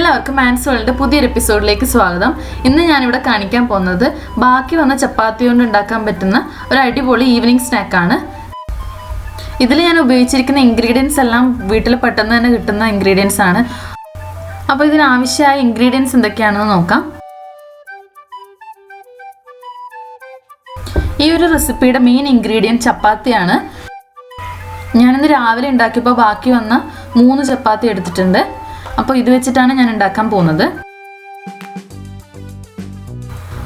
എല്ലാവർക്കും മാൻസ് വേൾഡിന്റെ പുതിയൊരു എപ്പിസോഡിലേക്ക് സ്വാഗതം. ഇന്ന് ഞാനിവിടെ കാണിക്കാൻ പോകുന്നത് ബാക്കി വന്ന ചപ്പാത്തി കൊണ്ട് ഉണ്ടാക്കാൻ പറ്റുന്ന ഒരു അടിപൊളി ഈവനിങ് സ്നാക്കാണ്. ഇതിൽ ഞാൻ ഉപയോഗിച്ചിരിക്കുന്ന ഇൻഗ്രീഡിയൻസ് എല്ലാം വീട്ടിൽ പെട്ടെന്ന് തന്നെ കിട്ടുന്ന ഇൻഗ്രീഡിയൻസ് ആണ്. അപ്പോൾ ഇതിനാവശ്യമായ ഇൻഗ്രീഡിയൻസ് എന്തൊക്കെയാണെന്ന് നോക്കാം. ഈ ഒരു റെസിപ്പിയുടെ മെയിൻ ഇൻഗ്രീഡിയൻറ്റ് ചപ്പാത്തിയാണ്. ഞാനിന്ന് രാവിലെ ഉണ്ടാക്കിയപ്പോൾ ബാക്കി വന്ന 3 ചപ്പാത്തി എടുത്തിട്ടുണ്ട്. അപ്പോൾ ഇത് വെച്ചിട്ടാണ് ഞാൻ ഉണ്ടാക്കാൻ പോകുന്നത്.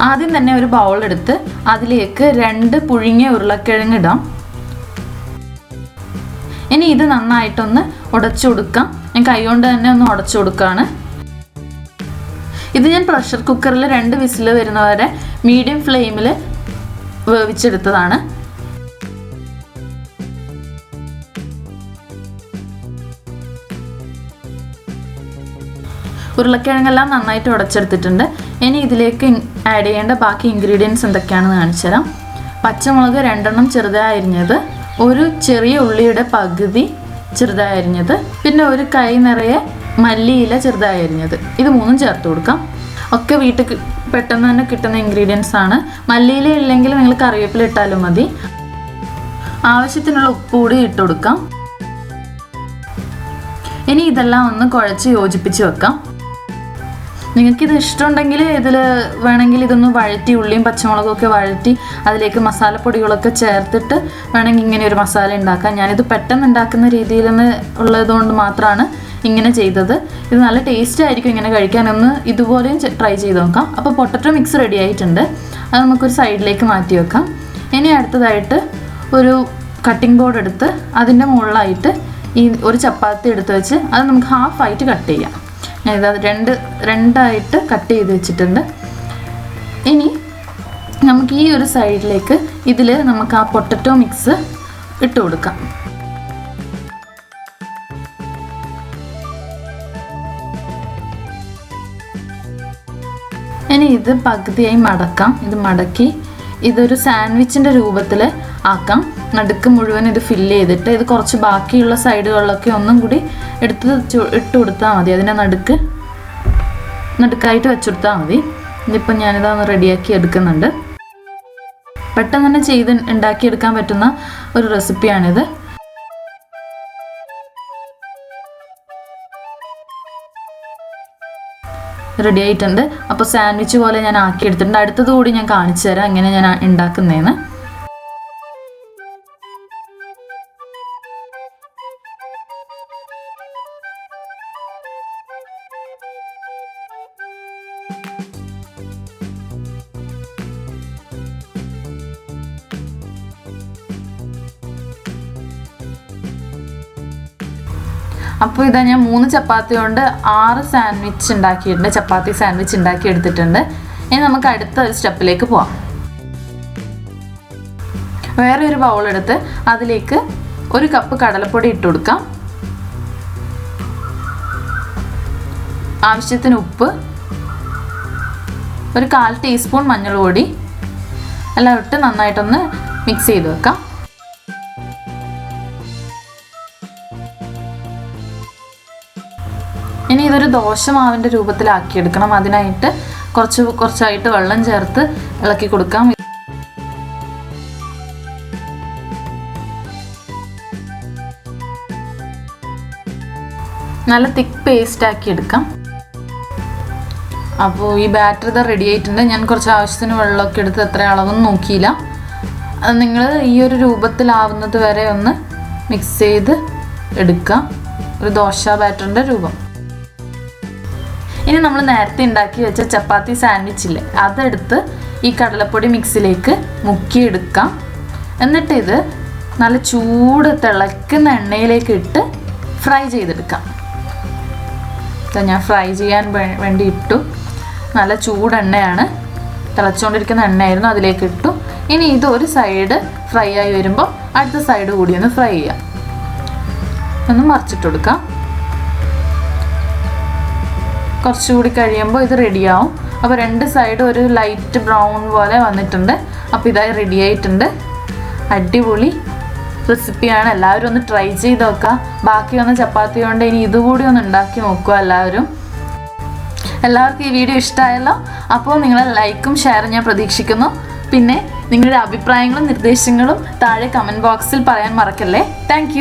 ആദ്യം തന്നെ ഒരു ബൗൾ എടുത്ത് അതിലേക്ക് 2 പുഴുങ്ങിയ ഉരുളക്കിഴങ്ങ് ഇടാം. ഇനി ഇത് നന്നായിട്ടൊന്ന് ഉടച്ചു കൊടുക്കാം. ഞാൻ കൈകൊണ്ട് തന്നെ ഒന്ന് ഉടച്ചു കൊടുക്കുകയാണ്. ഇത് ഞാൻ പ്രഷർ കുക്കറിൽ 2 വിസിൽ വരുന്നവരെ മീഡിയം ഫ്ലെയിമിൽ വേവിച്ചെടുത്തതാണ്. ഉരുളക്കിഴങ്ങെല്ലാം നന്നായിട്ട് ഉടച്ചെടുത്തിട്ടുണ്ട്. ഇനി ഇതിലേക്ക് ആഡ് ചെയ്യേണ്ട ബാക്കി ഇൻഗ്രീഡിയൻസ് എന്തൊക്കെയാണെന്ന് കാണിച്ചു തരാം. പച്ചമുളക് 2 എണ്ണം ചെറുതായി അരിഞ്ഞത്, ഒരു ചെറിയ ഉള്ളിയുടെ പകുതി ചെറുതായി അരിഞ്ഞത്, പിന്നെ ഒരു കൈ നിറയെ മല്ലിയില ചെറുതായി അരിഞ്ഞത്. ഇത് 3 ചേർത്ത് കൊടുക്കാം. ഒക്കെ വീട്ടിൽ പെട്ടെന്ന് തന്നെ കിട്ടുന്ന ഇൻഗ്രീഡിയൻസ് ആണ്. മല്ലിയില ഇല്ലെങ്കിൽ നിങ്ങൾ കറിവേപ്പില ഇട്ടാലും മതി. ആവശ്യത്തിനുള്ള ഉപ്പ് കൂടി ഇട്ട് കൊടുക്കാം. ഇനി ഇതെല്ലാം ഒന്ന് കുഴച്ച് യോജിപ്പിച്ച് വെക്കാം. നിങ്ങൾക്കിത് ഇഷ്ടമുണ്ടെങ്കിൽ ഇതിൽ വേണമെങ്കിൽ ഇതൊന്ന് വഴറ്റി ഉള്ളിയും പച്ചമുളകും ഒക്കെ വഴറ്റി അതിലേക്ക് മസാലപ്പൊടികളൊക്കെ ചേർത്തിട്ട് വേണമെങ്കിൽ ഇങ്ങനെ ഒരു മസാല ഉണ്ടാക്കാം. ഞാനിത് പെട്ടെന്ന് ഉണ്ടാക്കുന്ന രീതിയിൽ ഉള്ളതുകൊണ്ട് മാത്രമാണ് ഇങ്ങനെ ചെയ്തത്. ഇത് നല്ല ടേസ്റ്റ് ആയിരിക്കും ഇങ്ങനെ കഴിക്കാനൊന്ന് ഇതുപോലെയും ട്രൈ ചെയ്ത് നോക്കാം. അപ്പോൾ പൊട്ടറ്റോ മിക്സ് റെഡി ആയിട്ടുണ്ട്. അത് നമുക്കൊരു സൈഡിലേക്ക് മാറ്റി വെക്കാം. ഇനി അടുത്തതായിട്ട് ഒരു കട്ടിംഗ് ബോർഡ് എടുത്ത് അതിൻ്റെ മുകളിലായിട്ട് ഈ ഒരു ചപ്പാത്തി എടുത്ത് വെച്ച് അത് നമുക്ക് ഹാഫായിട്ട് കട്ട് ചെയ്യാം. ഞാനിത് രണ്ടായിട്ട് കട്ട് ചെയ്ത് വെച്ചിട്ടുണ്ട്. ഇനി നമുക്ക് ഈ ഒരു സൈഡിലേക്ക് ഇതിൽ നമുക്ക് ആ പൊട്ടറ്റോ മിക്സ് ഇട്ട് കൊടുക്കാം. ഇനി ഇത് പകുതിയായി മടക്കാം. ഇത് മടക്കി ഇതൊരു സാൻഡ്വിച്ചിൻ്റെ രൂപത്തിൽ ആക്കാം. നടുക്ക് മുഴുവൻ ഇത് ഫില്ല് ചെയ്തിട്ട് ഇത് കുറച്ച് ബാക്കിയുള്ള സൈഡുകളിലൊക്കെ ഒന്നും കൂടി ഇട്ട് കൊടുത്താൽ മതി. അതിൻ്റെ നടുക്കായിട്ട് വെച്ചുകൊടുത്താൽ മതി. ഇതിപ്പം ഞാനിതൊന്ന് റെഡിയാക്കി എടുക്കുന്നുണ്ട്. പെട്ടെന്ന് തന്നെ ചെയ്ത് ഉണ്ടാക്കിയെടുക്കാൻ പറ്റുന്ന ഒരു റെസിപ്പിയാണിത്. റെഡി ആയിട്ടുണ്ട്. അപ്പോൾ സാൻഡ്വിച്ച് പോലെ ഞാൻ ആക്കിയെടുത്തിട്ടുണ്ട്. അടുത്തത് കൂടി ഞാൻ കാണിച്ചു തരാം എങ്ങനെ ഞാൻ ഉണ്ടാക്കുന്നതെന്ന്. അപ്പോൾ ഇതാ ഞാൻ 3 ചപ്പാത്തി കൊണ്ട് 6 സാൻഡ്വിച്ച് ഉണ്ടാക്കിയിട്ടുണ്ട്. ചപ്പാത്തി സാൻഡ്വിച്ച് ഉണ്ടാക്കി എടുത്തിട്ടുണ്ട്. ഇനി നമുക്ക് അടുത്ത ഒരു സ്റ്റെപ്പിലേക്ക് പോവാം. വേറെ ഒരു ബൗൾ എടുത്ത് അതിലേക്ക് 1 കപ്പ് കടലപ്പൊടി ഇട്ട് കൊടുക്കാം. ആവശ്യത്തിന് ഉപ്പ്, ഒരു 1/4 ടീസ്പൂൺ മഞ്ഞൾപ്പൊടി എല്ലാം ഇട്ട് നന്നായിട്ടൊന്ന് മിക്സ് ചെയ്ത് വെക്കാം. ഇനി ഇതൊരു ദോശമാവിൻ്റെ രൂപത്തിലാക്കിയെടുക്കണം. അതിനായിട്ട് കുറച്ചായിട്ട് വെള്ളം ചേർത്ത് ഇളക്കി കൊടുക്കാം. നല്ല തിക്ക് പേസ്റ്റ് ആക്കി എടുക്കാം. അപ്പോൾ ഈ ബാറ്റർ ഇത് റെഡി ആയിട്ടുണ്ട്. ഞാൻ കുറച്ച് ആവശ്യത്തിന് വെള്ളമൊക്കെ എടുത്ത് എത്ര അളവൊന്നും നോക്കിയില്ല. അത് നിങ്ങൾ ഈ ഒരു രൂപത്തിലാവുന്നത് വരെ ഒന്ന് മിക്സ് ചെയ്ത് എടുക്കാം. ഒരു ദോശ ബാറ്ററിൻ്റെ രൂപം. ഇനി നമ്മൾ നേരത്തെ ഉണ്ടാക്കി വെച്ച ചപ്പാത്തി സാൻഡ്വിച്ചില്ലേ, അതെടുത്ത് ഈ കടലപ്പൊടി മിക്സിലേക്ക് മുക്കിയെടുക്കാം. എന്നിട്ട് ഇത് നല്ല ചൂട് തിളക്കുന്ന എണ്ണയിലേക്ക് ഇട്ട് ഫ്രൈ ചെയ്തെടുക്കാം. ഞാൻ ഫ്രൈ ചെയ്യാൻ വേണ്ടി ഇട്ടു. നല്ല ചൂടെണ്ണയാണ്, തിളച്ചുകൊണ്ടിരിക്കുന്ന എണ്ണയായിരുന്നു. അതിലേക്ക് ഇട്ടു. ഇനി ഇത് ഒരു സൈഡ് ഫ്രൈ ആയി വരുമ്പോൾ അടുത്ത സൈഡ് കൂടി ഒന്ന് ഫ്രൈ ചെയ്യാം. ഒന്ന് മറിച്ചിട്ട് കൊടുക്കാം. കുറച്ചുകൂടി കഴിയുമ്പോൾ ഇത് റെഡിയാവും. അപ്പോൾ 2 സൈഡ് ഒരു ലൈറ്റ് ബ്രൗൺ പോലെ വന്നിട്ടുണ്ട്. അപ്പോൾ ഇതായി റെഡി ആയിട്ടുണ്ട്. അടിപൊളി റെസിപ്പിയാണ്. എല്ലാവരും ഒന്ന് ട്രൈ ചെയ്ത് നോക്കുക. ബാക്കി വന്ന ചപ്പാത്തി കൊണ്ട് ഇനി ഇതുകൂടി ഒന്ന് ഉണ്ടാക്കി നോക്കുക എല്ലാവരും. എല്ലാവർക്കും ഈ വീഡിയോ ഇഷ്ടമായല്ലോ. അപ്പോൾ നിങ്ങളെ ലൈക്കും ഷെയറും ഞാൻ പ്രതീക്ഷിക്കുന്നു. പിന്നെ നിങ്ങളുടെ അഭിപ്രായങ്ങളും നിർദ്ദേശങ്ങളും താഴെ കമൻറ്റ് ബോക്സിൽ പറയാൻ മറക്കല്ലേ. താങ്ക്